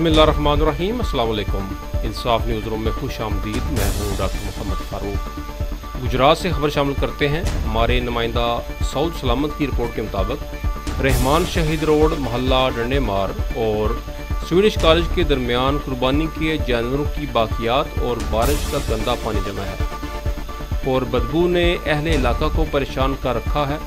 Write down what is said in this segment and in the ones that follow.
बिस्मिल्लाहिर्रहमानिर्रहीम। अस्सलाम वालेकुम। इंसाफ न्यूज़ रूम में खुश आमदीद। मैं हूँ डॉक्टर मोहम्मद फ़ारूक। गुजरात से खबर शामिल करते हैं। हमारे नुमाइंदा सऊद सलामत की रिपोर्ट के मुताबिक रहमान शहीद रोड, मोहल्ला डंडेमार और स्वीडिश कॉलेज के दरमियान कुर्बानी किए जानवरों की बाकियात और बारिश का गंदा पानी जमा है और बदबू ने अहले इलाका को परेशान कर रखा है।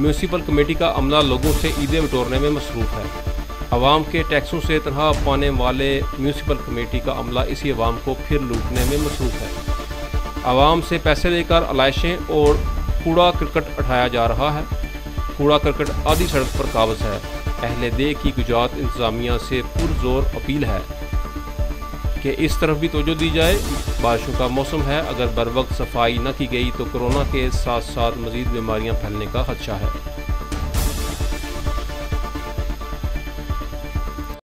म्यूनसिपल कमेटी का अमला लोगों से ईदें बटोरने में मसरूफ़ है। आवाम के टैक्सों से तनख्वाह पाने वाले म्यूनसिपल कमेटी का अमला इसी आवाम को फिर लूटने में मसरूफ़ है। आवाम से पैसे लेकर आलाइशें और कूड़ा करकट उठाया जा रहा है। कूड़ा करकट आधी सड़क पर काबज़ है। अहले दे की गुजरात इंतज़ामिया से पुरजोर अपील है कि इस तरफ भी तवज्जो दी जाए। बारिशों का मौसम है, अगर बर वक्त सफाई न की गई तो कोरोना के साथ साथ मज़ीद बीमारियाँ फैलने का खदशा है।